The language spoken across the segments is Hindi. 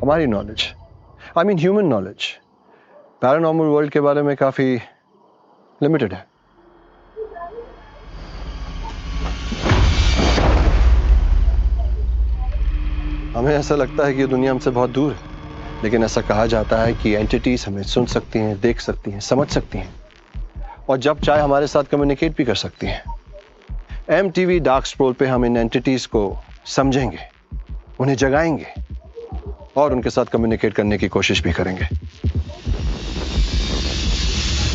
हमारी knowledge, I mean human knowledge, paranormal world के बारे में काफी लिमिटेड है। हमें ऐसा लगता है कि ये दुनिया हमसे बहुत दूर है, लेकिन ऐसा कहा जाता है कि एंटिटीज हमें सुन सकती हैं, देख सकती हैं, समझ सकती हैं और जब चाहे हमारे साथ कम्युनिकेट भी कर सकती हैं। MTV डार्क स्क्रोल पे हम इन एंटिटीज को समझेंगे, उन्हें जगाएंगे और उनके साथ कम्युनिकेट करने की कोशिश भी करेंगे।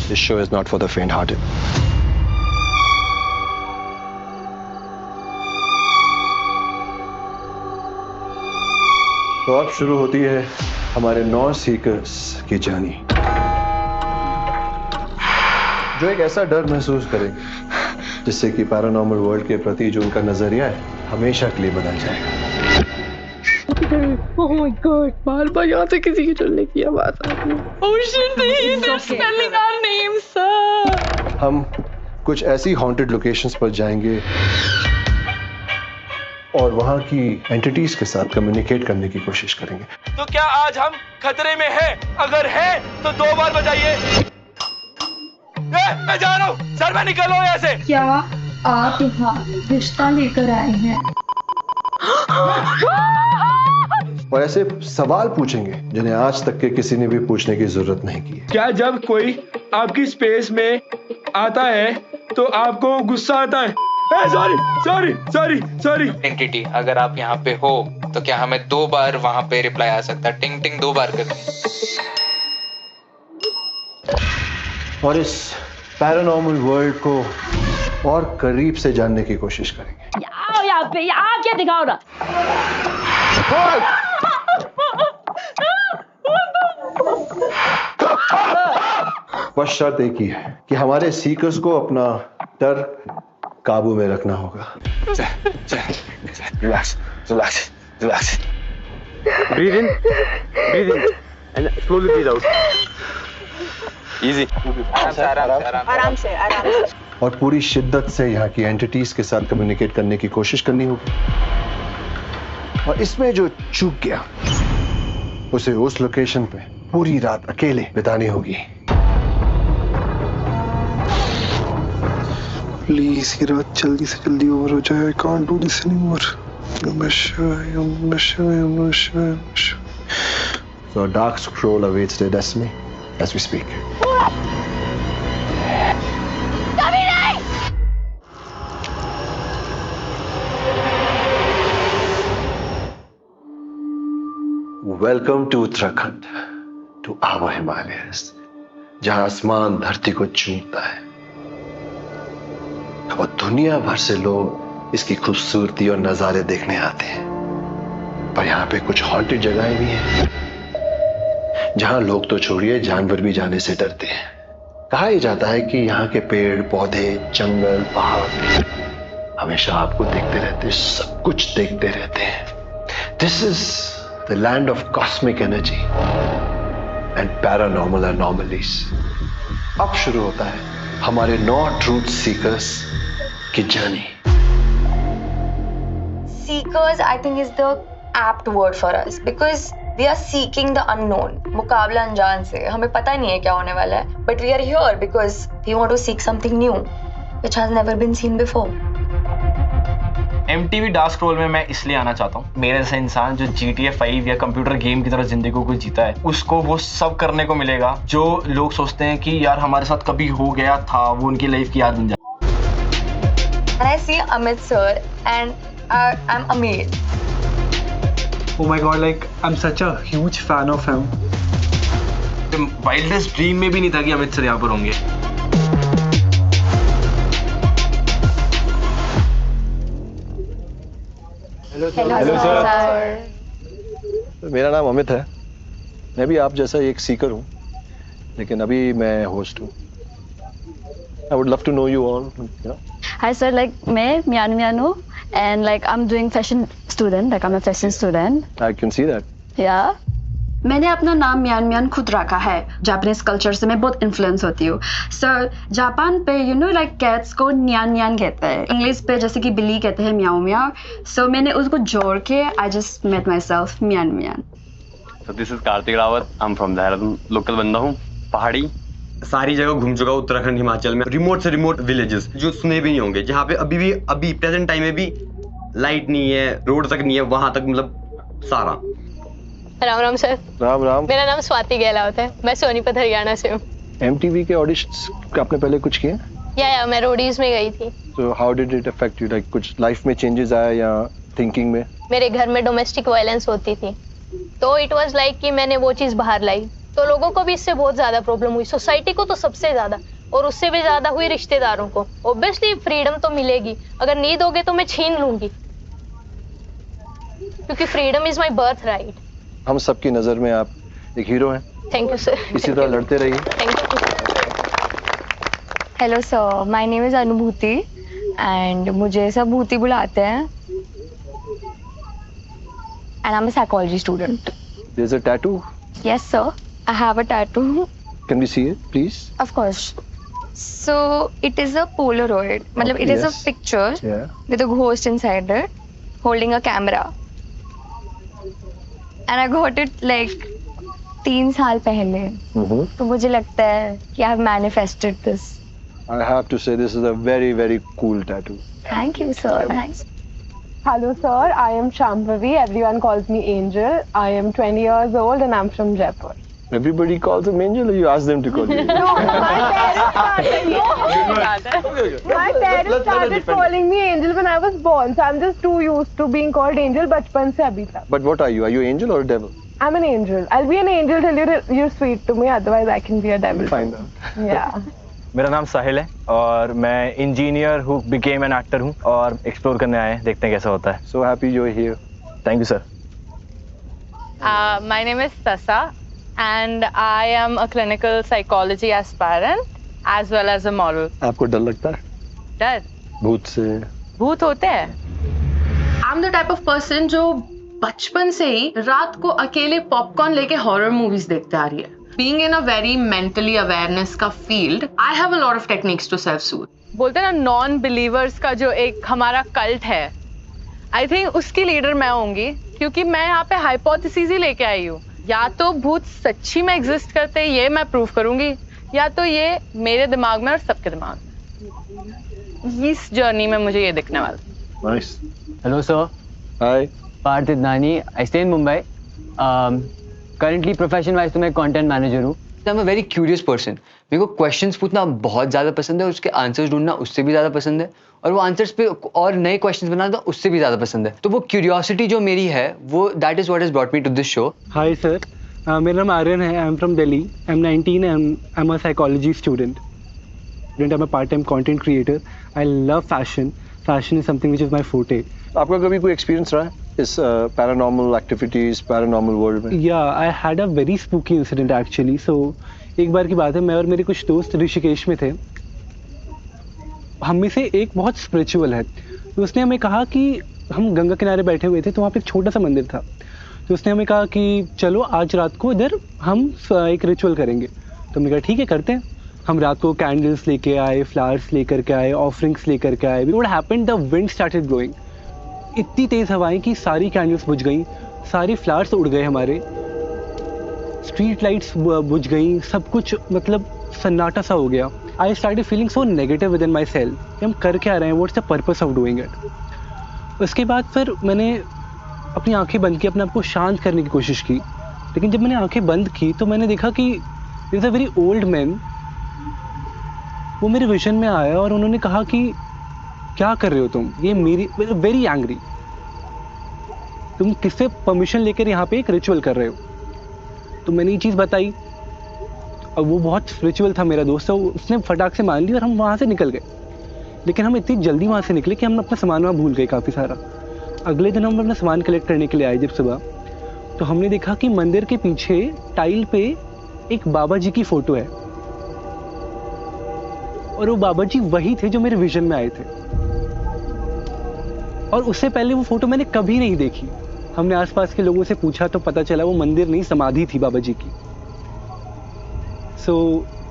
This show is not for the faint-hearted. तो अब शुरू होती है हमारे 9 सीकर्स की जर्नी, जो एक ऐसा डर महसूस करेंगे जिससे कि पैरानॉर्मल वर्ल्ड के प्रति जो उनका नजरिया है हमेशा के लिए बदल जाएगा। Oh my God, बार-बार यहाँ से किसी की चलने की आवाज आ रही है। Oh shit, they're spelling our names, sir. हम कुछ ऐसी हॉन्टेड लोकेशंस पर जाएंगे और वहाँ की एंटिटीज के साथ कम्युनिकेट करने की कोशिश करेंगे। तो क्या आज हम खतरे में हैं? अगर हैं, तो 2 बार बजाइए। मैं जा रहा हूँ, सर मैं निकलो यहाँ से। क्या आप यहाँ रिश्ता लेकर आए हैं? और ऐसे सवाल पूछेंगे जिन्हें आज तक के किसी ने भी पूछने की जरूरत नहीं की है। क्या जब कोई आपकी स्पेस में आता है तो आपको गुस्सा आता है? सॉरी। एंटिटी, अगर आप यहाँ पे हो तो क्या हमें 2 बार वहाँ पे रिप्लाई आ सकता है? टिंग टिंग 2 बार करके। और इस पैरानॉर्मल वर्ल्ड को और करीब से जानने की कोशिश करेंगे। यहाँ पे यहाँ क्या दिखा रहा? बस शर्त एक ही है कि हमारे सीकर्स को अपना डर काबू में रखना होगा। Relax. Breathe in, and slowly breathe out. Easy. आराम से। और पूरी शिद्दत से यहाँ की एंटिटीज के साथ कम्युनिकेट करने की कोशिश करनी होगी। और इसमें जो चूक गया उसे उस लोकेशन पे पूरी रात अकेले बितानी होगी। प्लीज ये रात जल्दी से जल्दी ओवर हो जाए। I can't do this anymore. So a dark scroll awaits their destiny as we speak. Welcome to Uttarakhand, to our Himalayas, जहां आसमान धरती को चूमता है और दुनिया भर से लोग इसकी खूबसूरती और नजारे देखने आते हैं। पर यहाँ पे कुछ हॉन्टेड जगहें भी हैं जहां लोग तो छोड़िए जानवर भी जाने से डरते हैं। कहा यह जाता है कि यहाँ के पेड़ पौधे, जंगल, पहाड़ हमेशा आपको देखते रहते हैं, सब कुछ देखते रहते हैं। This is the land of cosmic energy and paranormal anomalies. अब शुरू होता है हमारे 9 ट्रूथ सीकर्स की journey. Seekers, I think, is the apt word for us because we are seeking the unknown. मुकाबला अनजान से, हमें पता नहीं है क्या होने वाला है, but we are here because we want to seek something new, which has never been seen before. MTV dark scroll में मैं इसलिए आना चाहता हूँ, मेरे जैसा इंसान जो GTA 5 या कंप्यूटर गेम की तरह जिंदगी को जीता है, उसको वो सब करने को मिलेगा जो लोग सोचते हैं कि यार हमारे साथ कभी हो गया था, वो उनकी लाइफ की याद बन जाए। And I see Amit sir and I'm amazed. Oh my God, like I'm such a huge fan of him. Wildest dream में भी नहीं था कि अमित सर यहाँ पर होंगे। Hello sir. मेरा नाम अमित है, मैं भी आप जैसा एक सीकर हूँ, लेकिन अभी मैं होस्ट हूँ। I would love to know you all. Hi sir, like मैं Mianu and like I'm doing fashion student, like I'm a fashion student. I can see that. Yeah. मैंने अपना नाम मियान खुद रखा है। जापानीज कल्चर से मैं बहुत इन्फ्लुएंस होती हूँ। सर जापान पे यू नो लाइक कैट्स को न्यान कहते हैं, इंग्लिश पे जैसे कि बिल्ली कहते हैं म्याओ म्याओ। सो मैंने उसको जोड़ के I just made myself मियान। So this is Kartik Rawat. I'm from Dehradun. Local बंदा हूँ. पहाड़ी. सारी जगह घूम चुका हूँ उत्तराखंड हिमाचल में. रिमोट से रिमोट विलेजेस जो सुने भी नहीं होंगे, जहाँ पे अभी प्रेजेंट टाइम में भी लाइट नहीं है, रोड तक नहीं है, वहाँ तक मतलब सारा. राम राम सर. राम राम. मेरा नाम स्वाति गहलावत है. मैं सोनीपत हरियाणा से हूँ. MTV के ऑडिशंस आपने पहले कुछ किए? या मैं रोडीज में गई थी. So how did it affect you? Like कुछ लाइफ में चेंजेस आया या थिंकिंग में? मेरे घर में डोमेस्टिक वायलेंस होती थी, तो इट वाज लाइक कि मैंने वो चीज़ बाहर लाई, तो लोगों को भी इससे बहुत ज़्यादा प्रॉब्लम हुई, सोसाइटी को तो सबसे ज़्यादा, और उससे भी ज़्यादा हुई रिश्तेदारों को. ऑब्वियसली फ्रीडम तो मिलेगी, अगर नहीं दोगे तो मैं छीन लूंगी, क्योंकि freedom is my birth right. हम सबकी नज़र में आप एक हीरो हैं. Thank you sir. इसी तरह लड़ते रहिए. Thank you. Hello sir, my name is अनुभूति एंड मुझे सब भूति बुलाते हैं. And I'm a psychology student. There's a tattoo. Yes, sir. I have a tattoo. Can we see it, please? Of course. So it is a Polaroid. मतलब Okay, it is yes. a picture Yeah. with a ghost inside it, holding a camera. And I got it like 3 साल पहले. तो मुझे लगता है कि I've manifested this. I have to say this is a very, very cool tattoo. Thank you, sir. Thanks. Hello sir, I am Shambhavi. Everyone calls me Angel. I am 20 years old and I'm from Jaipur. Everybody calls him Angel, or you ask them to call you? No, my parents started. My parents started calling me Angel when I was born, so I'm just too used to being called Angel बचपन से अभी तक. But what are you? Are you angel or a devil? I'm an angel. I'll be an angel till you're sweet to me. Otherwise, I can be a devil. Find out. Yeah. मेरा नाम साहिल है और मैं इंजीनियर हूँ, बिकेम एन एक्टर हूँ और एक्सप्लोर करने आए हैं, देखते हैं कैसा होता है. So happy you're here. Thank you sir. My name is Tasa and I am a clinical psychology aspirant as well as a model. आपको डर लगता है? डर? भूत से? भूत होते हैं? I'm the type of person जो बचपन से ही रात को अकेले पॉपकॉर्न लेके हॉरर मूवीज देखते आ रही है. Being in a very mentally awareness का field, I have a lot of techniques to self-soothe. बोलते हैं ना नॉन बिलीवर्स का जो एक हमारा कल्ट है, आई थिंक उसकी लीडर मैं होंगी, क्योंकि मैं यहाँ पे हाइपोथेसिस ही लेके आई हूँ. या तो भूत सच्ची में एग्जिस्ट करते हैं, ये मैं प्रूव करूंगी, या तो ये मेरे दिमाग में और सबके दिमाग में. इस जर्नी में मुझे ये दिखने वाला. Nice. Hello sir. Hi. Parth Idnani. I stay in Mumbai. Currently profession wise तो मैं content manager हूँ. I'm a very curious person. मेरे को questions पूछना बहुत ज़्यादा पसंद है और उसके answers ढूंढना उससे भी ज़्यादा पसंद है, और वो answers पे और नए questions बनाना उससे भी ज़्यादा पसंद है. तो वो curiosity जो मेरी है वो that is what has brought me to this show. Hi sir. मेरा नाम आर्यन है. I'm from Delhi. I'm 19 and I'm a psychology student. I'm a part-time content creator. I love fashion. Fashion is something which is my forte. आपका कभी कोई एक्सपीरियंस रहा है इस पैरानॉर्मल एक्टिविटीज, पैरानॉर्मल वर्ल्ड में? Yeah, I had a very spooky incident actually. So एक बार की बात है, मैं और मेरे कुछ दोस्त ऋषिकेश में थे. हम में से एक बहुत स्पिरिचुअल है, तो उसने हमें कहा कि हम गंगा किनारे बैठे हुए थे, तो वहाँ पे एक छोटा सा मंदिर था. तो उसने हमें कहा कि चलो आज रात को इधर हम एक रिचुअल करेंगे. तो हमने कहा ठीक है करते हैं. हम रात को कैंडल्स लेके आए, फ्लावर्स लेकर के आए, ऑफरिंग्स लेकर के आए. What happened? The wind started blowing. इतनी तेज हवाएं कि सारी कैंडल्स बुझ गई, सारी फ्लावर्स उड़ गए हमारे, स्ट्रीट लाइट्स बुझ गई, सब कुछ मतलब सन्नाटा सा हो गया. I started feeling so negative with in my self कि हम कर क्या रहे हैं, what's the purpose of doing it. उसके बाद फिर मैंने अपनी आंखें बंद की, अपने आप को शांत करने की कोशिश की. लेकिन जब मैंने आंखें बंद की तो मैंने देखा कि is a very old man. वो मेरे विजन में आया और उन्होंने कहा कि क्या कर रहे हो तुम, ये मेरी वेरी एंग्री, तुम किससे परमिशन लेकर यहाँ पे एक रिचुअल कर रहे हो. तो मैंने ये चीज़ बताई. और वो बहुत स्पिरिचुअल था मेरा दोस्त, तो उसने फटाक से मान ली और हम वहाँ से निकल गए. लेकिन हम इतनी जल्दी वहाँ से निकले कि हम अपना सामान वहाँ भूल गए काफ़ी सारा. अगले दिन हम अपना सामान कलेक्ट करने के लिए आए जब सुबह, तो हमने देखा कि मंदिर के पीछे टाइल पे एक बाबा जी की फ़ोटो है, और वो बाबा जी वही थे जो मेरे विजन में आए थे. और उससे पहले वो फोटो मैंने कभी नहीं देखी. हमने आसपास के लोगों से पूछा तो पता चला वो मंदिर नहीं, समाधि थी बाबा जी की. सो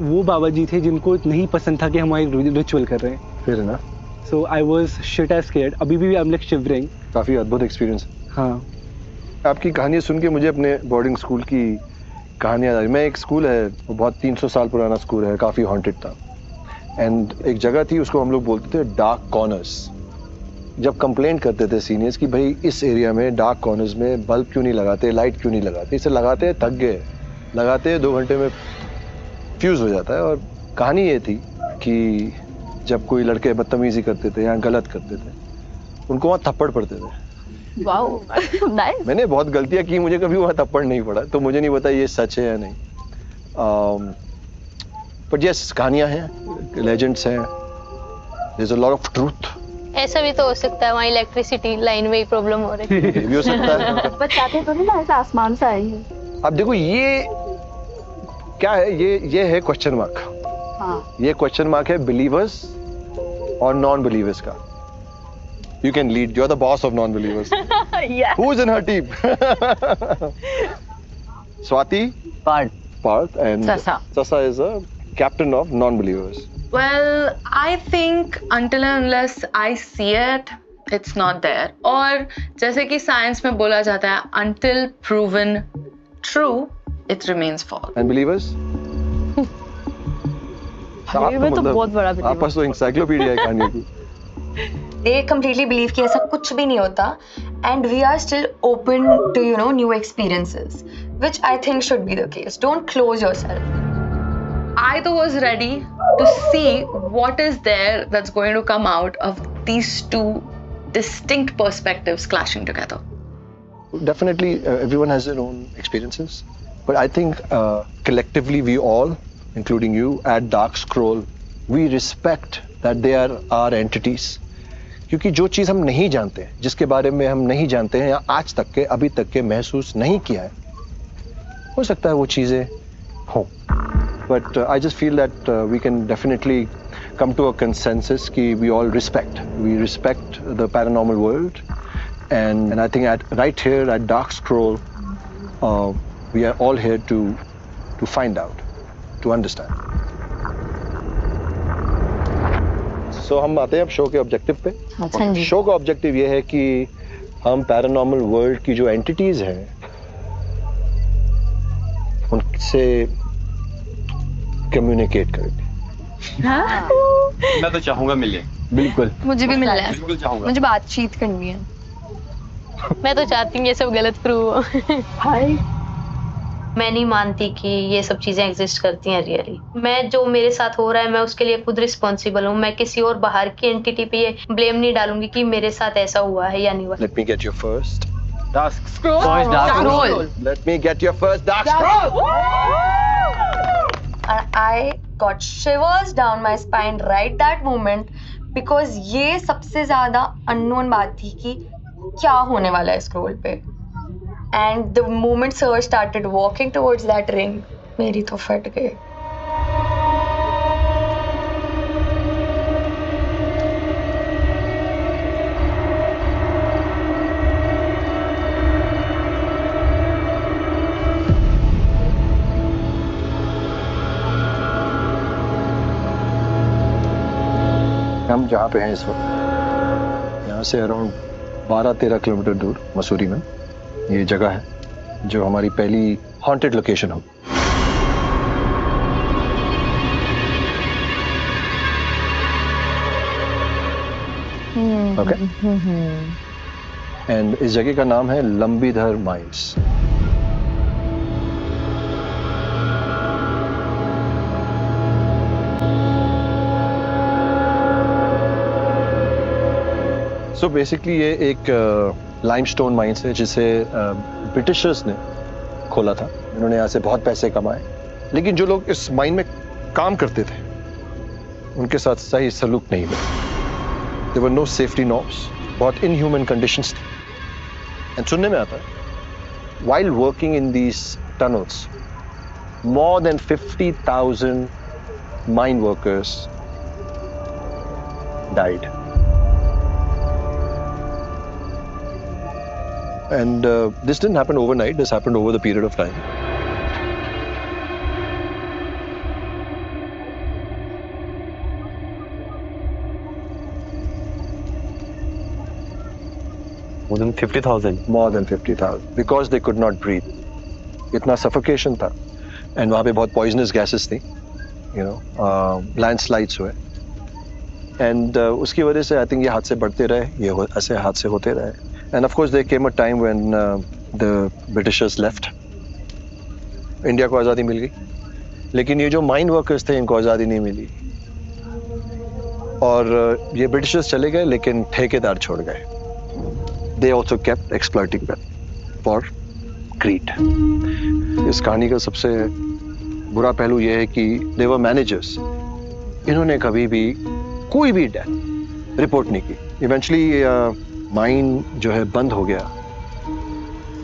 वो बाबा जी थे जिनको नहीं पसंद था कि हम रिचुअल कर रहे हैं. फिर ना, so I was shit as scared. अभी भी आई एम लाइक शिवरिंग. काफी अद्भुत एक्सपीरियंस. हाँ. आपकी कहानी सुन के मुझे अपने बोर्डिंग स्कूल की कहानियाँ याद आ रही। मैं एक स्कूल है, वो बहुत 300 साल पुराना स्कूल है, काफ़ी हॉन्टेड था। एंड एक जगह थी, उसको हम लोग बोलते थे डार्क कॉर्नर्स। जब कंप्लेंट करते थे सीनियर्स कि भाई इस एरिया में डार्क कॉर्नर्स में बल्ब क्यों नहीं लगाते, लाइट क्यों नहीं लगाते, इसे लगाते थक गए, लगाते 2 घंटे में फ्यूज़ हो जाता है। और कहानी ये थी कि जब कोई लड़के बदतमीजी करते थे या गलत करते थे, उनको वहाँ थप्पड़ पड़ते थे। Wow, nice. मैंने बहुत गलतियाँ की, मुझे कभी वहाँ थप्पड़ नहीं पड़ा, तो मुझे नहीं पता ये सच है या नहीं। बट यस, कहानियाँ हैं, लेजेंड्स हैं, there is a lot of truth. ऐसा भी तो हो सकता है वहाँ इलेक्ट्रिसिटी लाइन में ही प्रॉब्लम हो रही है। ये भी हो सकता है। बचाते तो नहीं ना, ऐसा आसमान से आई है। अब देखो ये क्या है, ये है क्वेश्चन मार्क। हाँ। ये क्वेश्चन मार्क है बिलीवर्स और नॉन बिलीवर्स का। You can lead. You're the boss of non-believers. Yeah. Who's in her team? Swati, Parth, and Sasa. Sasa is a captain of non-believers. Well, I think until and unless I see it, it's not there. और जैसे कि साइंस में बोला जाता है, until proven true, it remains false. And believers? ये तो बहुत बड़ा believer. आप पास तो encyclopedia है कहानी की। They completely believe कि ऐसा कुछ भी नहीं होता, and we are still open to new experiences, which I think should be the case. Don't close yourself. I though was ready to see what is there that's going to come out of these two distinct perspectives clashing together. Definitely, everyone has their own experiences, but I think collectively we all, including you, at Dark Scroll, we respect that they are our entities. क्योंकि जो चीज़ हम नहीं जानते, जिसके बारे में हम नहीं जानते हैं या आज तक के अभी तक के महसूस नहीं किया है, हो सकता है वो चीज़ें हों। But I just feel that we can definitely come to a consensus कि we all respect the paranormal world, and I think right here at Dark Scroll we are all here to find out, to understand. So हम आते हैं अब शो के ऑब्जेक्टिव पे। अच्छा जी। शो का ऑब्जेक्टिव ये है कि हम पैरानॉर्मल वर्ल्ड की जो एंटिटीज हैं उनसे कम्युनिकेट करेंगे। मैं तो चाहूंगा मिले। बिल्कुल। मुझे भी मिलना है, बिल्कुल चाहूंगा। मुझे बातचीत करनी है। मैं तो चाहती हूँ ये सब गलत प्रूव हो। हाय। मैं नहीं मानती कि ये सब चीजें एग्जिस्ट करती हैं रियली। मैं जो मेरे साथ हो रहा है मैं उसके लिए खुद रिस्पॉन्सिबल हूँ। मैं किसी और बाहर की एंटिटी पे ये ब्लेम नहीं डालूंगी कि मेरे साथ ऐसा हुआ है या नहीं हुआ। Let me get your first Dark First Dark Scroll. Let me get your first Dark Scroll. And I got shivers down my spine right that moment because ये सबसे ज्यादा unknown बात थी कि क्या होने वाला है स्क्रोल पे। And the moment Sir started walking towards that ring, मेरी तो फट गई। हम जहाँ पे हैं इस वक्त, यहाँ से अराउंड 12-13 किलोमीटर दूर मसूरी में ये जगह है जो हमारी पहली हॉन्टेड लोकेशन हो। ओके। एंड इस जगह का नाम है लंबीधर माइंस। सो बेसिकली ये एक लाइमस्टोन माइंस है जिसे ब्रिटिशर्स ने खोला था। इन्होंने यहाँ से बहुत पैसे कमाए, लेकिन जो लोग इस माइन में काम करते थे उनके साथ सही सलूक नहीं हुआ। There were no safety norms, बहुत इनह्यूमन कंडीशंस थी। एंड सुनने में आता है while working in these tunnels more than 50,000 mine workers died. And this didn't happen overnight. This happened over the period of time. More than 50,000. More than 50,000 because they could not breathe. इतना suffocation था and वहाँ पे बहुत poisonous gases थी, you know, landslides हुए and उसकी वजह से I think ये हादसे बढ़ते रहे, ये ऐसे हादसे होते रहे and of course there came a time when the Britishers left. India को आज़ादी मिल गई, लेकिन ये जो माइन वर्कर्स थे इनको आज़ादी नहीं मिली और ये ब्रिटिशर्स चले गए लेकिन ठेकेदार छोड़ गए. They also kept exploiting them for greed. इस कहानी का सबसे बुरा पहलू यह है कि they were managers. इन्होंने कभी भी कोई भी डेथ रिपोर्ट नहीं की. Eventually माइन जो है बंद हो गया,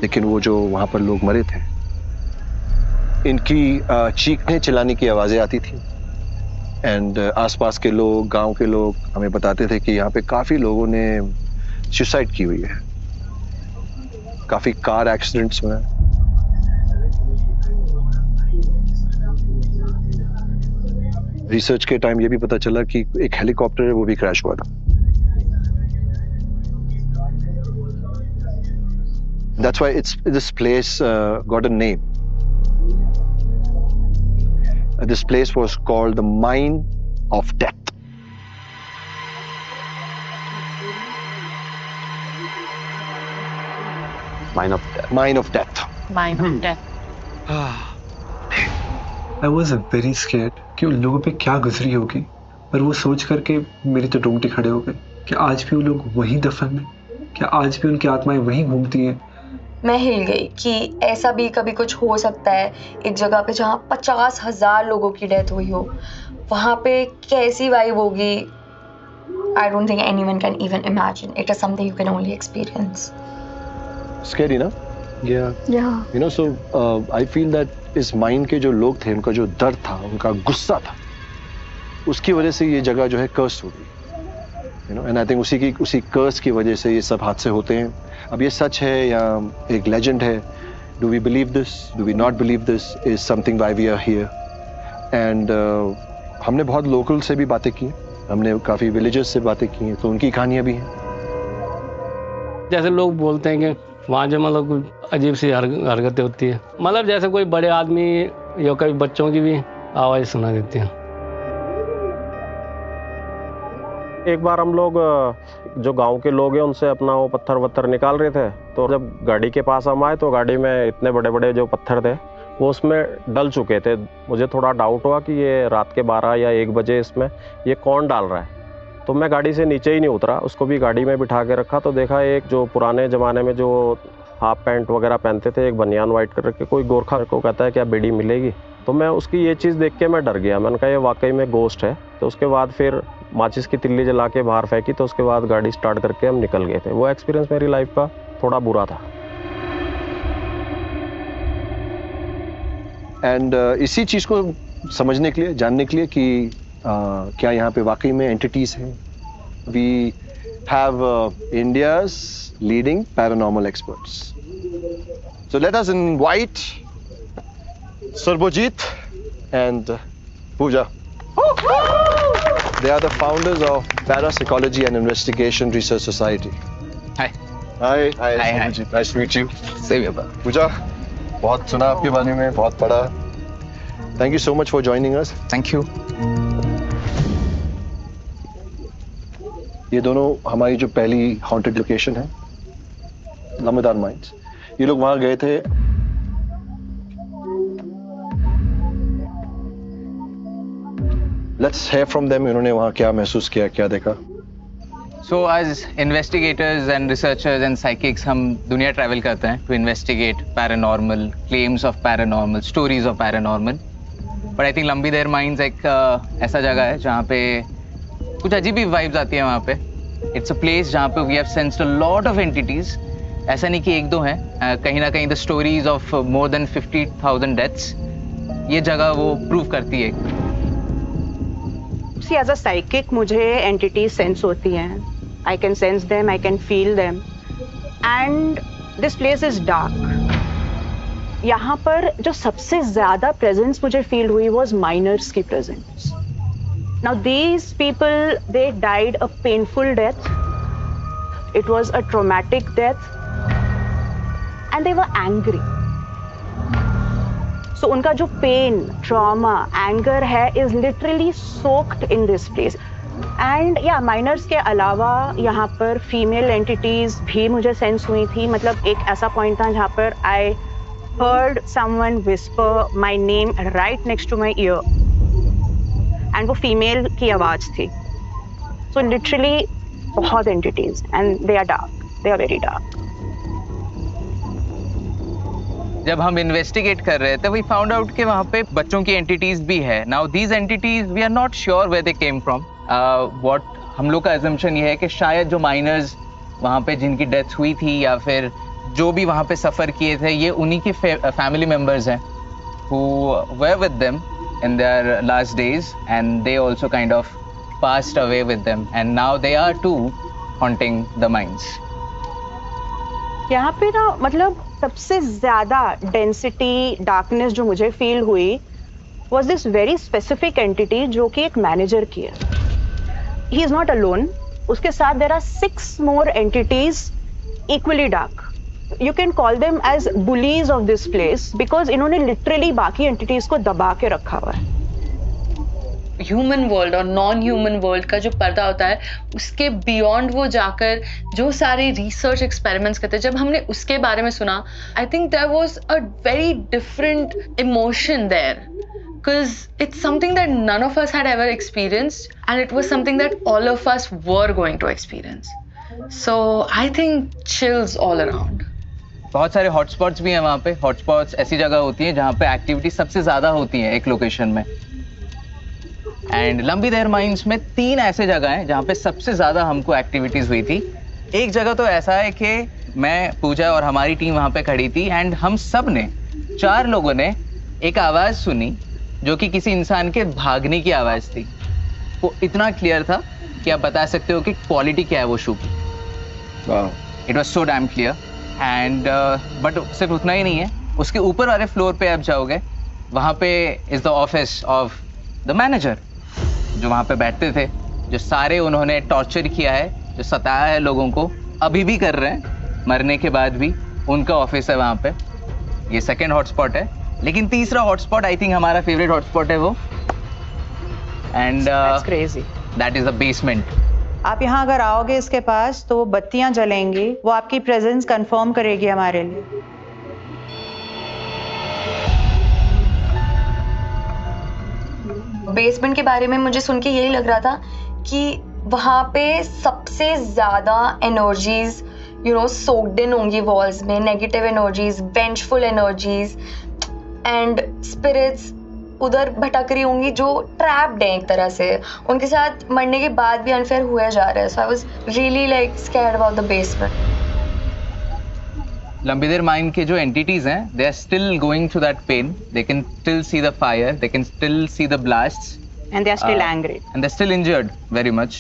लेकिन वो जो वहाँ पर लोग मरे थे इनकी चीखने चिल्लाने की आवाज़ें आती थी एंड आसपास के लोग, गांव के लोग हमें बताते थे कि यहाँ पे काफ़ी लोगों ने सुसाइड की हुई है, काफ़ी कार एक्सीडेंट्स में. रिसर्च के टाइम ये भी पता चला कि एक हेलीकॉप्टर है वो भी क्रैश हुआ था. That's why this place got a name. This place was called the Mine of Death. Mine of Death. Mine of death. I was very scared कि उन लोगों पे क्या गुजरी होगी, पर वो सोच करके मेरे तो रोंगटे खड़े हो गए कि आज भी वो लोग वहीं दफन हैं, क्या आज भी उनकी आत्माएं वहीं घूमती हैं. मैं हिल गई कि ऐसा भी कभी कुछ हो सकता है. एक जगह पे जहाँ 50,000 लोगों की डेथ हुई हो, वहाँ पे कैसी वाइब होगी. I don't think anyone can even imagine. It is something you can only experience. Scary ना? Yeah. You know, so I feel that इस माइन के जो लोग थे, उनका जो दर्द था, उनका गुस्सा था, उसकी वजह से ये जगह जो है कर्स हो गई. You know, and I think उसी कर्स की वजह से ये सब हादसे होते हैं. अब ये सच है या एक लेजेंड है, do we believe this, do we not believe this, is something why we are here. And हमने बहुत लोकल से भी बातें की, हमने काफ़ी विलेजेस से बातें की, तो उनकी कहानियाँ भी हैं. जैसे लोग बोलते हैं कि वहाँ जो मतलब अजीब सी हरकतें होती है, मतलब जैसे कोई बड़े आदमी या कभी बच्चों की भी आवाज़ सुना देती हैं. एक बार हम लोग जो गांव के लोग हैं उनसे अपना वो पत्थर निकाल रहे थे, तो जब गाड़ी के पास हम आए तो गाड़ी में इतने बड़े बड़े जो पत्थर थे वो उसमें डल चुके थे. मुझे थोड़ा डाउट हुआ कि ये रात के 12 या 1 बजे इसमें ये कौन डाल रहा है, तो मैं गाड़ी से नीचे ही नहीं उतरा, उसको भी गाड़ी में बिठा के रखा. तो देखा एक जो पुराने ज़माने में जो हाफ पैंट वगैरह पहनते थे, एक बनियान वाइट कलर के, कोई गोरखा को कहता है क्या बीड़ी मिलेगी. तो मैं उसकी ये चीज़ देख के मैं डर गया. मैंने कहा ये वाकई में गोस्ट है. तो उसके बाद फिर माचिस की तिल्ली जला के बाहर फेंकी, तो उसके बाद गाड़ी स्टार्ट करके हम निकल गए थे. वो एक्सपीरियंस मेरी लाइफ का थोड़ा बुरा था. एंड इसी चीज़ को समझने के लिए, जानने के लिए कि क्या यहाँ पे वाकई में एंटिटीज हैं, we have India's leading paranormal experts. So let us invite Sarbojit and Pooja. They are the founders of Parapsychology and Investigation Research Society. Hi. Hi. Hi. Sarbojit. Nice to meet you. Same here. Pooja, बहुत सुना आपके बारे में, बहुत पढ़ा. Thank you so much for joining us. Thank you. ये दोनों हमारी जो पहली haunted location है, लम्बेदार माइंस, ये लोग वहाँ गए थे. Let's hear from them. इन्होंने वहाँ क्या महसूस किया, क्या देखा? So as investigators and researchers and psychics, हम दुनिया ट्रैवल करते हैं to investigate paranormal, claims of paranormal, stories of paranormal. But I think लंबीदार माइंस एक ऐसा जगह है जहाँ पे कुछ अजीब ही वाइब्स आती है वहाँ पे. It's a place जहाँ पे we have sensed a lot of entities. ऐसा नहीं कि 1-2 हैं, कहीं ना कहीं the stories of more than 50,000 deaths. ये जगह वो प्रूव करती है. See, as a psychic, मुझे entities sense होती हैं. I can sense them, I can feel them. And this place is dark. यहाँ पर जो सबसे ज़्यादा presence मुझे feel हुई was miners की presence. Now these people, they died a painful death. it was a traumatic death, and they were angry. So उनका जो pain, trauma, anger है is literally soaked in this place. And yeah, minors के अलावा यहाँ पर female entities भी मुझे sense हुई थी. मतलब एक ऐसा point था जहाँ पर I heard someone whisper my name right next to my ear. And वो female की आवाज़ थी. So literally बहुत entities and they are dark. They are very dark. जब हम इन्वेस्टिगेट कर रहे थे वी फाउंड आउट कि वहाँ पे बच्चों की एंटिटीज भी है. Now these entities we are not sure where they came from. What हम लोग का अजम्पशन ये है कि शायद जो माइनर्स वहाँ पे जिनकी डेथ हुई थी या फिर जो भी वहाँ पे सफ़र किए थे ये उन्हीं के फैमिली मेम्बर्स हैं who were with them in their last days and they also kind of passed away with them and now they are too haunting the mines. यहाँ पे ना मतलब सबसे ज़्यादा डेंसिटी डार्कनेस जो मुझे फील हुई was this very specific entity जो कि एक मैनेजर की है. He is not alone. उसके साथ there are 6 more entities equally dark. You can call them as bullies of this place because इन्होंने literally बाकी entities को दबा के रखा हुआ है. ह्यूमन वर्ल्ड और नॉन ह्यूमन वर्ल्ड का जो पर्दा होता है उसके बियॉन्ड वो जाकर जो सारे रिसर्च एक्सपेरिमेंट्स करते हैं. जब हमने उसके बारे में सुना I think there was a very different emotion there because it's something that none of us had ever experienced and it was something that all of us were going to experience. So I think chills all around. बहुत सारे हॉटस्पॉट्स भी हैं वहाँ पे. हॉटस्पॉट्स ऐसी जगह होती हैं जहाँ पे एक्टिविटी सबसे ज़्यादा होती है एक लोकेशन में. एंड लंबी देर माइंस में 3 ऐसे जगह हैं जहाँ पे सबसे ज़्यादा हमको एक्टिविटीज़ हुई थी. एक जगह तो ऐसा है कि मैं, पूजा और हमारी टीम वहाँ पे खड़ी थी एंड हम सब ने 4 लोगों ने एक आवाज़ सुनी जो कि किसी इंसान के भागने की आवाज़ थी. वो इतना क्लियर था कि आप बता सकते हो कि क्वालिटी क्या है वो शू की. It was so damn clear. And but सिर्फ उतना ही नहीं है, उसके ऊपर वाले फ्लोर पे आप जाओगे वहाँ पे is the office of the manager जो वहाँ पे बैठते थे, जो सारे उन्होंने टॉर्चर किया है, जो सताया है लोगों को, अभी भी कर रहे हैं मरने के बाद भी. उनका ऑफिस है वहाँ पे. ये सेकंड हॉटस्पॉट है. लेकिन तीसरा हॉटस्पॉट आई थिंक हमारा फेवरेट हॉटस्पॉट है वो. And that is the basement. आप यहाँ अगर आओगे इसके पास तो वो बत्तियाँ जलेंगी, वो आपकी प्रेजेंस कंफर्म करेगी हमारे लिए. बेसमेंट के बारे में मुझे सुन के यही लग रहा था कि वहाँ पे सबसे ज़्यादा एनर्जीज सोक्ड इन होंगी वॉल्स में. Negative energies, vengeful energies and spirits उधर भटक रही होंगी जो ट्रैप्ड हैं एक तरह से. उनके साथ मरने के बाद भी अनफेयर हुए जा रहा है. So I was really like scared about the basement. Lambi Dehar mine के जो एंटिटीज हैं they are still going through that pain. They can still see the fire, they can still see the blasts and they are still angry and they're still injured very much.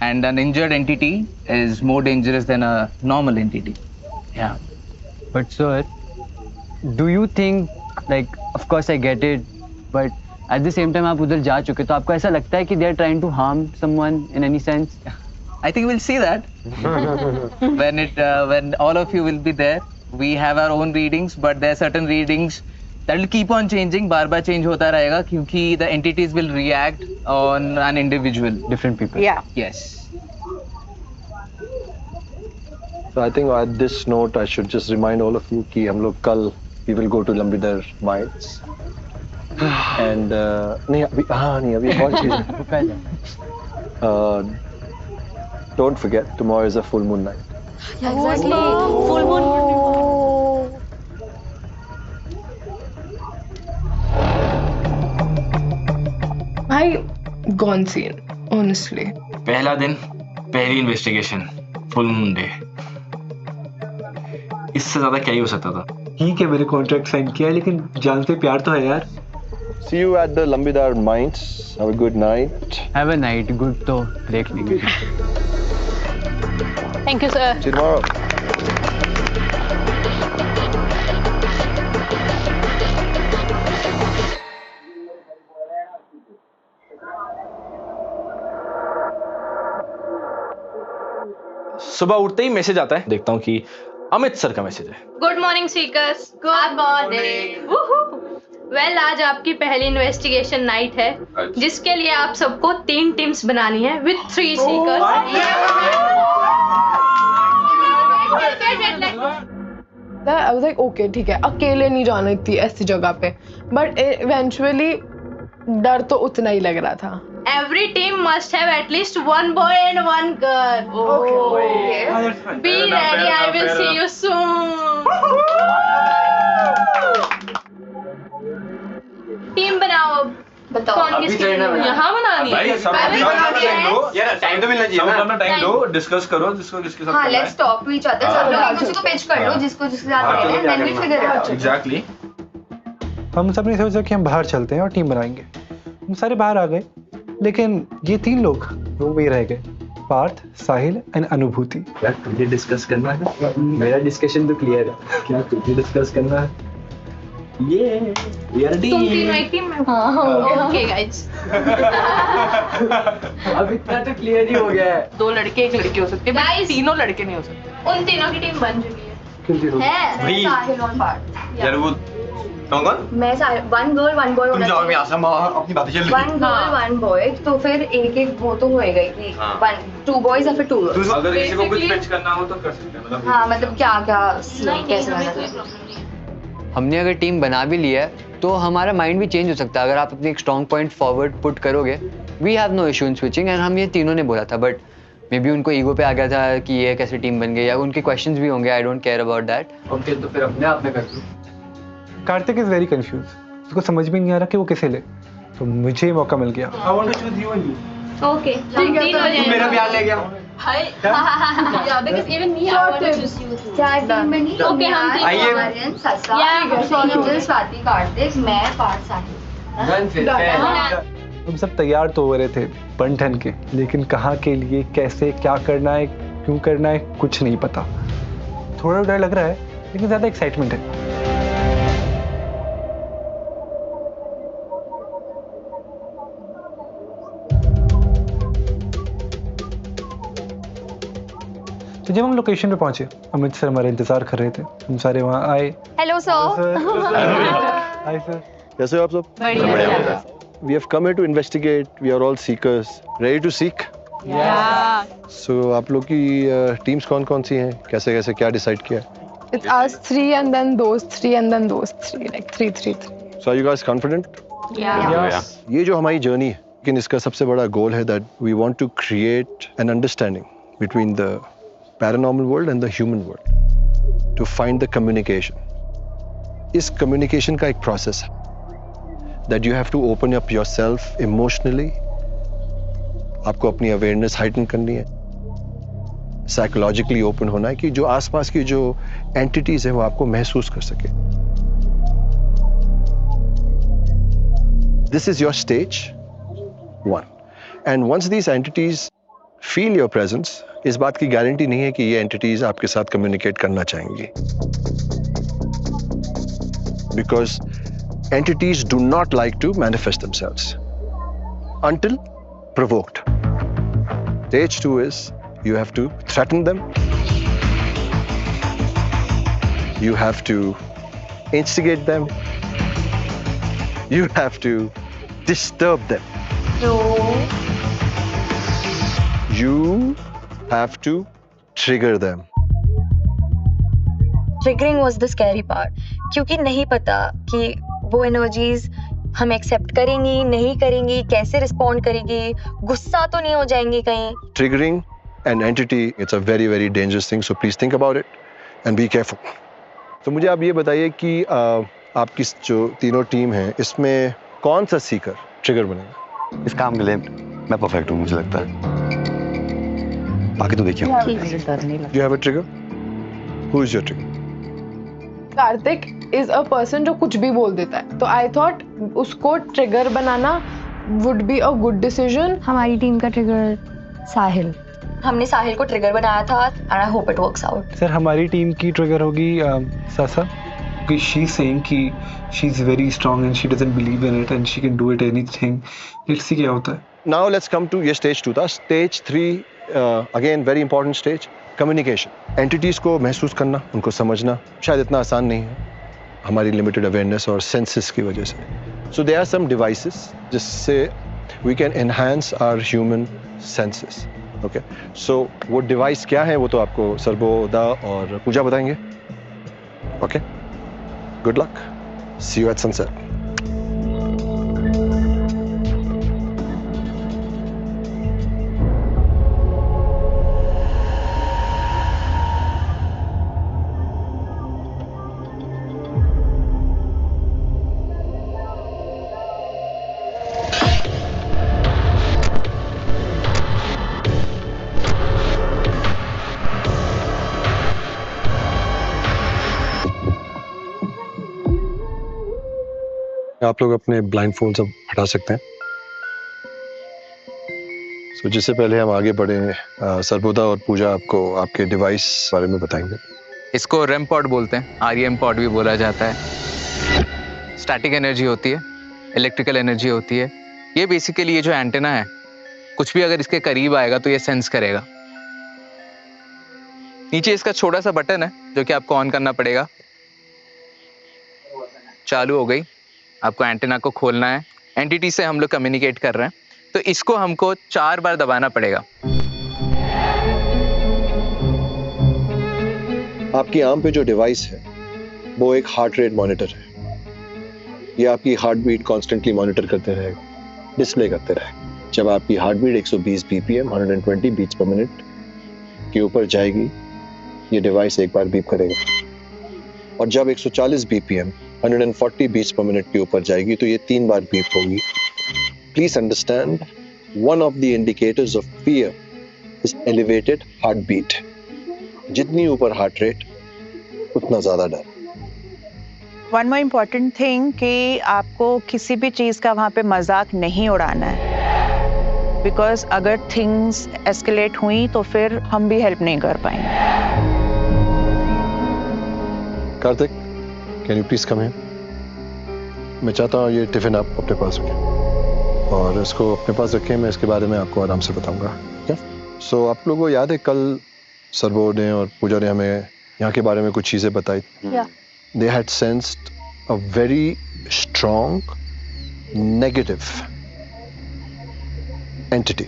And an injured entity is more dangerous than a normal entity. Yeah, but sir, do you think, like, of course I get it, but at the same time आप उधर जा चुके तो आपको ऐसा लगता है कि they are trying to harm someone in any sense? I think we'll see that when all of you will be there. We have our own readings, but there are certain readings that will keep on changing. बार-बार change होता रहेगा क्योंकि the entities will react on an individual, different people. Yeah. Yes. So I think at this note I should just remind all of you कि हम लोग कल we will go to Lambidar Mines. And नहीं अभी बहुत चीज़. Don't forget tomorrow is a full moon night. Yeah, exactly. Full moon. भाई गॉन सीन ऑनेस्टली. पहला दिन, पहली इन्वेस्टिगेशन, फुल मून डे. इससे ज्यादा क्या ही हो सकता था. ठीक है मैंने कॉन्ट्रैक्ट साइन किया लेकिन जान से प्यार तो है यार. See you at the Lambidar Mines. Have a good night. Have a night. Good तो देख लेंगे. Thank you sir. See you tomorrow. सुबह उठते ही मैसेज आता है, देखता हूँ कि अमित सर का मैसेज है। Good morning seekers. Good morning. Well, आज आपकी पहली इन्वेस्टिगेशन नाइट है, जिसके लिए आप सबको 3 टीम्स बनानी है with 3 seekers. I was like, okay, ठीक है, अकेले नहीं जाना थी ऐसी जगह पे, बट इवेंचुअली डर तो उतना ही लग रहा था। Every team must have at least 1 boy and 1 girl. Okay. Be ready. I will see you soon. Team बनाओ। बताओ कौन किसकी यहाँ बनानी है? टाइम तो मिलना चाहिए ना। अपना टाइम दो, डिस्कस करो जिसको किसके साथ। हाँ, let's talk to each other. सब लोग एक दूसरे को पिच कर लो, जिसको जिसके साथ रहना है, then we figure it out. Exactly. हम सब ने सोचा कि हम बाहर चलते हैं और टीम बनाएंगे। हम सारे बाहर आ गए, लेकिन ये 3 लोग रूम में ही रह गए, पार्थ, साहिल एंड अनुभूति। क्या तुझे डिस्कस करना है? मेरा डिस्कशन तो क्लियर है। क्या तुझे डिस्कस करना है? ये वी आर टीम। तुम तीनों एक टीम में? हाँ, ओके गाइस। अब इतना तो क्लियर ही हो गया है। 2 लड़के 1 लड़की हो सकती है, बट तीनों लड़के नहीं हो सकते। उन तीनों की टीम बन चुकी है। मैं साहिल और पार्थ। जरूर। कौन? मैं साहिल, 1 girl 1 boy तुम जाओ यहाँ से, अपनी बातें चल रही 1 girl 1 boy, तो फिर एक वो तो होएगा ही कि 2 boys या फिर 2 girls। अगर किसी को कुछ पिच करना हो तो कर सकते हैं, मतलब। हाँ, मतलब क्या कैसे बनाना है। हमने अगर टीम बना भी लिया है तो हमारा माइंड भी चेंज हो सकता है। अगर आप अपनी एक स्ट्रॉन्ग पॉइंट फॉरवर्ड पुट करोगे, we have no issue in switching. And हम ये तीनों ने बोला था, बट मे बी उनको ईगो पे आ गया था कि ये कैसे टीम बन गई, या उनके क्वेश्चंस भी होंगे। I don't care about that. Okay, तो फिर अपने आप में कर दो। कार्तिक इज वेरी कंफ्यूज, उसको समझ में नहीं आ रहा कि वो किसे ले, तो मुझे मौका मिल गया। I want to choose you and you. Okay, ठीक है, तो मेरा प्यार ले गया। Hi, yeah, because even me, I want to choose you too. क्या टीम बनी? Okay, हम तीन आइए। आर्यन, ससा, एंजल, स्वाति, कार्तिक, मैं, पार्थ, साहिल। हम सब तैयार तो हो रहे थे बन ठन के, लेकिन कहाँ के लिए, कैसे, क्या करना है, क्यों करना है, कुछ नहीं पता। थोड़ा डर लग रहा है, लेकिन ज्यादा एक्साइटमेंट है। तो जब हम लोकेशन पे पहुंचे, अमित सर हमारे इंतजार कर रहे थे। हम सारे वहाँ आए। Hello sir. Hi sir. कैसे हो आप सब? बढ़िया। We have come here to investigate. We are all seekers. Ready to seek? Yeah. So आप लोग की टीम्स कौन-कौन सी हैं? कैसे-कैसे क्या डिसाइड किया? It's us 3 and then those 3 and then those 3, like 3. So are you guys confident? Yeah. ये जो हमारी जर्नी है, लेकिन इसका सबसे बड़ा गोल है that we want to create an understanding between the paranormal world and the human world to find the communication. इस communication का एक process है that you have to open up yourself emotionally. आपको अपनी awareness heighten करनी है, psychologically open होना है कि जो आसपास की जो entities है वो आपको महसूस कर सके. This is your stage 1. And once these entities feel your presence, इस बात की गारंटी नहीं है कि ये entities आपके साथ communicate करना चाहेंगी. Because entities do not like to manifest themselves until provoked. Stage 2 is you have to threaten them. You have to instigate them. You have to disturb them. So You have to trigger them. triggering was the scary part, क्योंकि नहीं पता कि वो एनर्जीज हम एक्सेप्ट करेंगी, नहीं करेंगी, कैसे रिस्पॉन्ड करेंगी, गुस्सा तो नहीं हो जाएंगी कहीं। Triggering an entity, it's a very, very dangerous thing. So please think about it and be careful. तो मुझे आप ये बताइए कि आपकी जो तीनों टीम है, इसमें कौन सा सीकर ट्रिगर बनेगा? इस काम के लिए मैं परफेक्ट हूँ, मुझे लगता है। बाकी तो देखिए। You have a trigger? Who is your trigger? Kartik is a person जो कुछ भी बोल देता है, तो आई थॉट उसको trigger banana would be a good decision. हमारी टीम का ट्रिगर साहिल, हमने साहिल को ट्रिगर बनाया था and I hope it works out. Sir हमारी टीम की ट्रिगर होगी सासा, because she's saying कि she's very strong and she doesn't believe in it and she can do it anything. Let's see क्या होता है। Now let's come to ये stage 2 था। Stage 3 again very important stage, communication. Entities को महसूस करना, उनको समझना शायद इतना आसान नहीं है हमारी लिमिटेड अवेयरनेस और सेंसेस की वजह से। So there are some devices जिससे we can enhance our human senses. Okay, so वो डिवाइस क्या है वो तो आपको सर्बोदा और पूजा बताएंगे। Okay, good luck, see you at sunset. आप लोग अपने ब्लाइंड फोल्ड सब हटा सकते हैं। So, जिससे पहले हम आगे बढ़े, सर्बोदा और पूजा आपको आपके डिवाइस बारे में बताएंगे। इसको रेम पॉड बोलते हैं, REM पॉड भी बोला जाता है। स्टैटिक एनर्जी होती है, इलेक्ट्रिकल एनर्जी होती है। ये बेसिकली ये जो एंटेना है, कुछ भी अगर इसके करीब आएगा तो ये सेंस करेगा। नीचे इसका छोटा सा बटन है जो कि आपको ऑन करना पड़ेगा। चालू हो गई, आपको एंटेना को खोलना है। एंटिटी से हम लोग कम्युनिकेट कर रहे हैं, तो इसको हमको 4 बार दबाना पड़ेगा। आपकी आर्म पे जो डिवाइस है वो एक हार्ट रेट मॉनिटर है। ये आपकी हार्ट बीट कॉन्स्टेंटली मॉनिटर करते रहेगा, डिस्प्ले करते रहेगा। जब आपकी heartbeat 120 BPM 120 beats per minute के ऊपर जाएगी, ये डिवाइस एक बार बीप करेगा। और जब 140 BPM 140 बीट्स पर मिनट के ऊपर जाएगी तो ये 3 बार बीप होगी। Please understand, one of the indicators of fear is elevated heartbeat. जितनी ऊपर हार्ट रेट उतना ज्यादा डर। वन मोर इम्पॉर्टेंट थिंग कि आपको किसी भी चीज का वहां पे मजाक नहीं उड़ाना है, बिकॉज अगर थिंग्स एस्केलेट हुई तो फिर हम भी हेल्प नहीं कर पाएंगे। Kartik, can you please come here? मैं चाहता हूँ ये टिफिन आप अपने पास रखें और इसको अपने पास रखें। मैं इसके बारे में आपको आराम से बताऊंगा। क्या सो आप लोगों को याद है कल सर्बो ने और पूजा ने हमें यहाँ के बारे में कुछ चीजें बताई? They had sensed a very strong negative entity.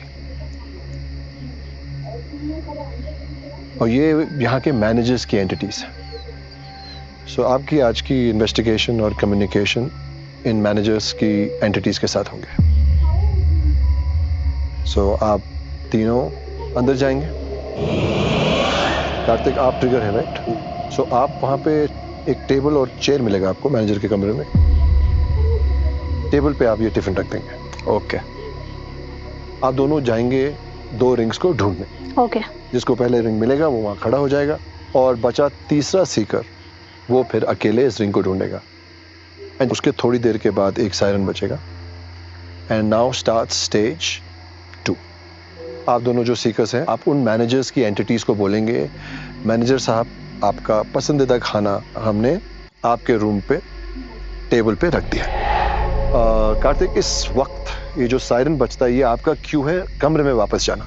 और ये यहाँ के मैनेजर्स की एंटिटीज हैं। सो आपकी आज की इन्वेस्टिगेशन और कम्युनिकेशन इन मैनेजर्स की एंटिटीज के साथ होंगे। सो आप तीनों अंदर जाएंगे। कार्तिक, आप ट्रिगर है राइट? सो आप वहाँ पे एक टेबल और चेयर मिलेगा आपको मैनेजर के कमरे में। टेबल पे आप ये टिफिन रख देंगे। ओके, आप दोनों जाएंगे 2 रिंग्स को ढूंढने। ओके। जिसको पहले रिंग मिलेगा वो वहां खड़ा हो जाएगा और बचा तीसरा सीकर वो फिर अकेले इस रिंग को ढूंढेगा। एंड उसके थोड़ी देर के बाद एक सायरन बचेगा। And now start stage 2। आप दोनों जो सीकर्स हैं, आप उन मैनेजर्स की एंटिटीज को बोलेंगे, मैनेजर साहब आपका पसंदीदा खाना हमने आपके रूम पे टेबल पे रख दिया। कार्तिक, इस वक्त ये जो सायरन बचता है ये आपका क्यू है कमरे में वापस जाना।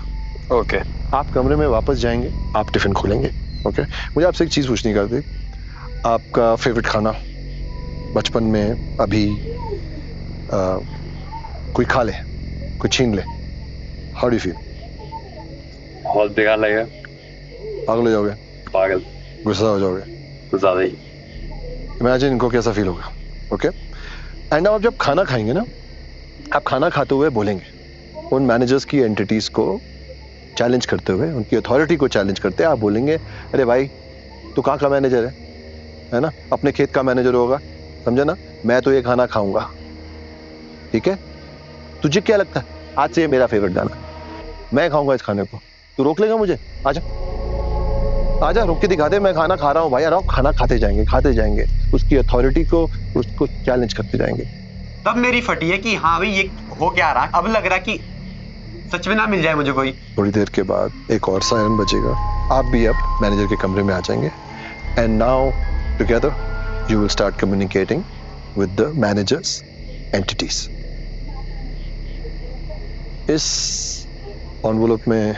ओके, आप कमरे में वापस जाएंगे, आप टिफिन खोलेंगे। ओके, मुझे आपसे एक चीज पूछनी कार्तिक, आपका फेवरेट खाना बचपन में अभी कोई खा ले, कोई छीन ले, हाउ डू फील? बहुत बेकार लगेगा। पागल हो जाओगे? पागल। गुस्सा हो जाओगे? कुछ ज्यादा ही। इमेजिन इनको कैसा फील होगा। ओके, एंड आप जब खाना खाएंगे ना, आप खाना खाते हुए बोलेंगे उन मैनेजर्स की एंटिटीज को चैलेंज करते हुए, उनकी अथॉरिटी को चैलेंज करते, आप बोलेंगे अरे भाई तू कहाँ का मैनेजर है ना? अपने खेत का मैनेजर होगा, समझे ना? मैं तो ये खाना खाऊंगा, ठीक है? तुझे क्या लगता है आज से ये मेरा फेवरेट गाना, मैं खाऊंगा इस खाने को, तू रोक लेगा मुझे? आजा आजा, रोक के दिखा दे, मैं खाना खा रहा हूँ भाई। यार खाना खाते जाएंगे, उसकी अथॉरिटी को उसको चैलेंज करते जाएंगे। तब मेरी फटी है कि हाँ भाई ये हो क्या रहा। अब लग रहा कि सच में ना मिल जाए मुझे कोई। थोड़ी देर के बाद एक और सायरन बजेगा, आप भी अब मैनेजर के कमरे में आ जाएंगे। And now together you will start communicating with the managers entities. इस एनवेलप में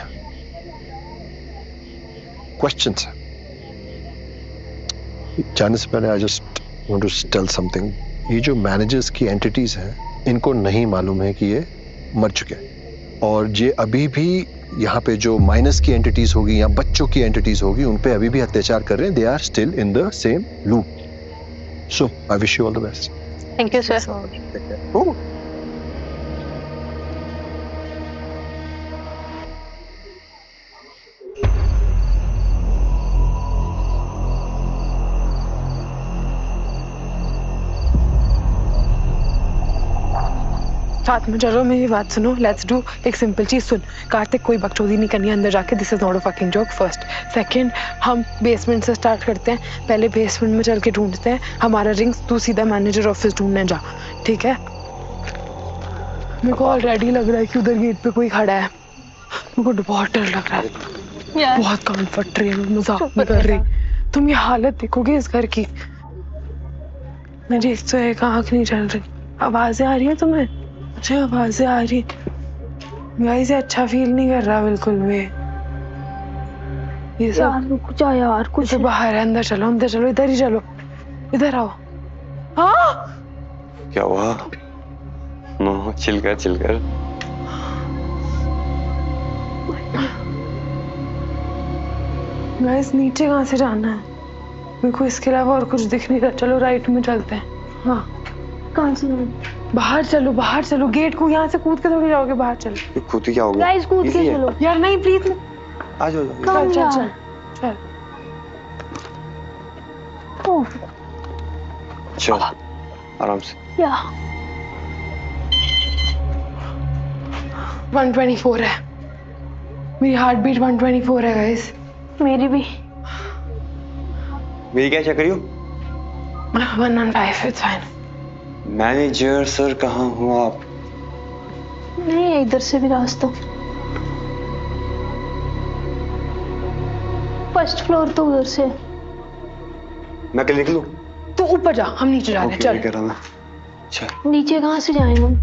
क्वेश्चंस हैं। जाने से पहले I just want to tell something. ये जो मैनेजर्स की एंटिटीज हैं, इनको नहीं मालूम है कि ये मर चुके हैं, और ये अभी भी यहाँ पे जो माइनस की एंटिटीज होगी या बच्चों की एंटिटीज होगी, उन पे अभी भी अत्याचार कर रहे हैं। They are still in the same loop. So I wish you all the best. Thank you sir. साथ में चलो, मेरी बात सुनो। लेट्स डू एक सिंपल चीज। सुन कार्तिक, कोई बकचोदी नहीं करनी अंदर जाके। This is not a fucking joke. First second, हम बेसमेंट से स्टार्ट करते हैं। पहले बेसमेंट में चल के ढूंढते हैं हमारा रिंग्स। तू सीधा मैनेजर ऑफिस ढूंढने जा, ठीक है? मेरे को ऑलरेडी लग रहा है कि उधर गेट पे कोई खड़ा है। मेरे को बहुत डर लग रहा है, बहुत कान फट रही है। मैं मजाक नहीं कर रही। तुम ये हालत देखोगे इस घर की। मेरी एक तो एक आँख नहीं चल रही। आवाजें आ रही है तुम्हें? अच्छा, आवाजें आ रही। गाइस अच्छा फील नहीं कर रहा बिल्कुल भी। ये सब रुक जा यार, कुछ बाहर है। अंदर चलो, अंदर चलो, इधर ही चलो, इधर आओ। हाँ क्या हुआ? नो, चिल कर, चिल कर। गाइस नीचे कहाँ से जाना है? मेरे को इसके अलावा और कुछ दिख नहीं रहा। चलो राइट में चलते हैं। हाँ, कहाँ से? बाहर चलो, बाहर चलो। गेट को यहाँ से कूद के थोड़ी जाओगे। बाहर चलो। कूद के क्या होगा? गाइस कूद के चलो यार। नहीं प्लीज, आ जाओ। चल चल चल चल। चल आराम से। 124 है मेरी हार्ट बीट। 124 है गाइस। मेरी भी। मेरी क्या चेक करियो? 115। It's fine. मैनेजर सर कहाँ हो आप? नहीं, इधर से भी रास्ता। फर्स्ट फ्लोर तो उधर से। मैं कल निकलूं? तू ऊपर जा, हम नीचे जा रहे हैं। चल। कह रहा मैं। चल। नीचे कहाँ से जाएं हम?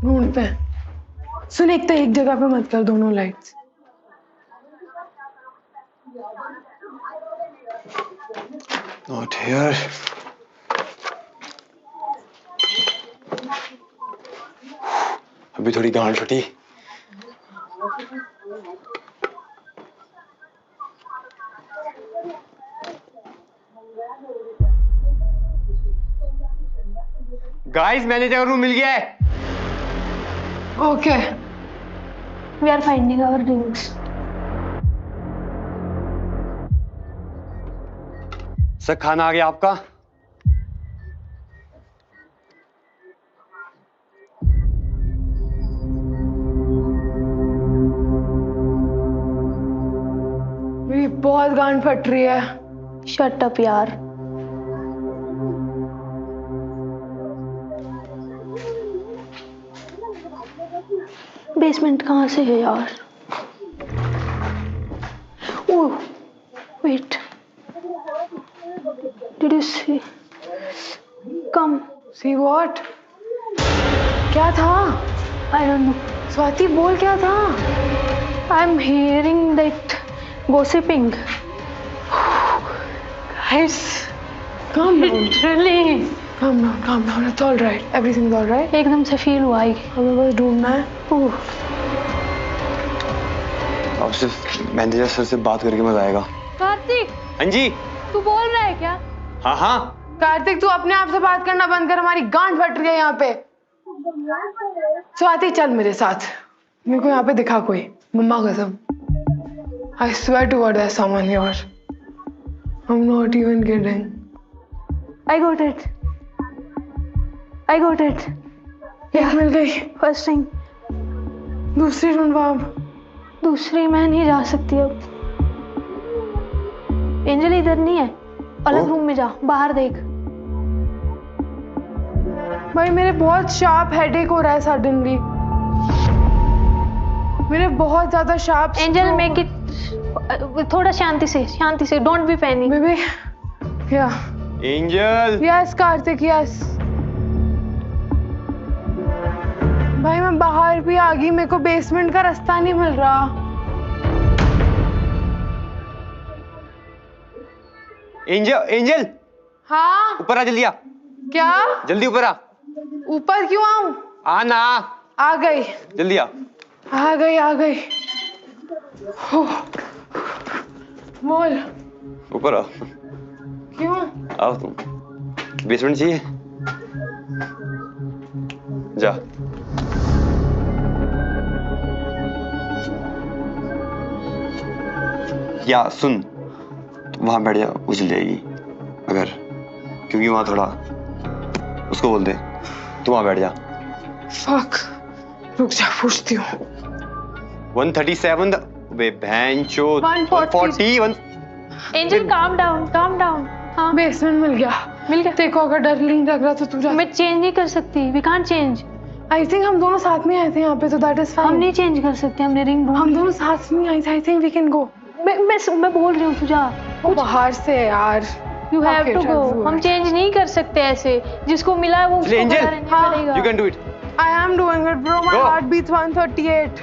ढूंढते हैं। सुन, एक तो एक जगह पे मत कर दोनों लाइट्स। Not here. अभी थोड़ी गांड छुटी। गाइस, मैनेजर रूम मिल गया है। Okay, we are finding our rings. Sir, खाना आ गया आपका? मेरी बहुत गांड फट रही है। शट अप यार। बेसमेंट कहाँ से है यार? ओह, wait. Did you see? Come. See what? क्या था? I don't know. स्वाति, बोल क्या था? I'm hearing that gossiping. Guys, calm down. Literally. Calm down, calm down. It's all right. Everything's all right. एकदम से फील हुआ ही। हमें बस ढूंढना है। अब सिर्फ मैनेजर सर से बात करके मजा आएगा। कार्तिक। हाँ जी। तू बोल रहा है क्या? हाँ हाँ। कार्तिक, तू अपने आप से बात करना बंद कर। हमारी गांड फट रही है यहाँ पे। स्वाति, चल मेरे साथ। मेरे को यहाँ पे दिखा कोई। मम्मा कसम। I swear to God there's someone here. I'm not even kidding. I got it. I got it. एक मिल गई। First thing. दूसरी ढूंढवा अब। दूसरी मैं नहीं जा सकती अब। एंजल इधर नहीं है। अलग रूम में जा, बाहर देख। भाई मेरे बहुत शार्प हेडेक हो रहा है सडनली। मेरे बहुत ज्यादा शार्प। एंजल मेक इट थोड़ा शांति से। Don't be panic baby. या एंजल। Yes Kartik, yes. भाई मैं बाहर भी आ गई। मेरे को बेसमेंट का रास्ता नहीं मिल रहा। एंजल हाँ ऊपर आ, जल्दी आ, क्या? जल्दी ऊपर आ। ऊपर क्यों आऊं? आ ना। आ गई। जल्दी आ। आ गई आ गई। हो। बोल। ऊपर आ। क्यों? आओ तुम। बेसमेंट चाहिए? जा। या सुन, वहां बैठ जा, उछल जाएगी अगर, क्योंकि वहां थोड़ा, उसको बोल दे तू वहां बैठ जा। फक, रुक जा पूछती हूँ। 137 वे भैंचो 140 एंजल काम डाउन हाँ बेसमेंट मिल गया तेरे को अगर डर नहीं लग रहा तो तू जा। मैं चेंज नहीं कर सकती, we can't change. I think हम दोनों साथ में आए थे यहाँ पे तो दैट इज फाइन। हम नहीं चेंज कर सकते, हमने रिंग ढूंढ हम दोनों साथ में आए थे। I think we can go. मैं बोल रही हूँ तू जा। बाहर से यार। You have to go. हम चेंज नहीं कर सकते ऐसे, जिसको मिला है वो उसको एंजल, पड़ेगा। you can do it. I am doing it bro, my heart beats 138.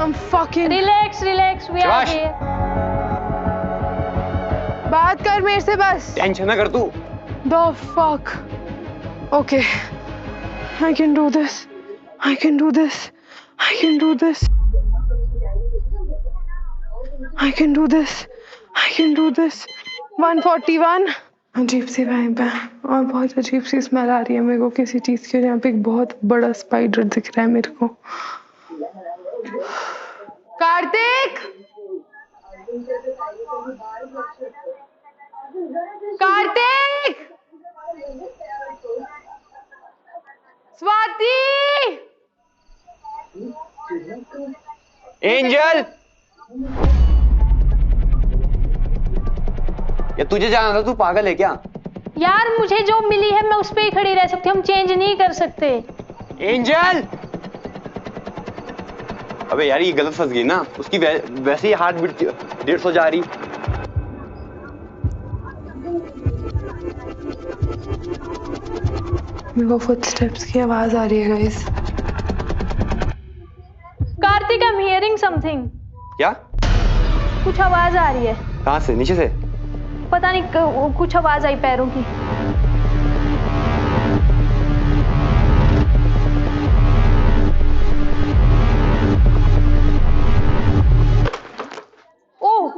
I'm fucking. Relax, we are here. बात कर मेरे से बस। टेंशन ना कर तू। The fuck. Okay. I can do this. I can do this. I can do this. I can do this. I can do this. 141. अजीब सी वाइब है और बहुत अजीब सी स्मेल आ रही है मेरे को किसी चीज की। यहाँ पे एक बहुत बड़ा स्पाइडर दिख रहा है मेरे को। कार्तिक, कार्तिक, स्वाति, एंजल, या तुझे जाना था? तू पागल है क्या? यार मुझे जो मिली है मैं उस पे ही खड़ी रह सकती हूँ, हम चेंज नहीं कर सकते। एंजल, अबे यार ये गलत फंस गई ना, उसकी वैसे ही हार्ट बीट 150 जा रही। मेरे को फुटस्टेप्स की आवाज आ रही है guys. Kartik, I am hearing something. क्या? कुछ आवाज आ रही है। कहाँ से? नीचे से? पता नहीं, कुछ आवाज आई पैरों की। ओह,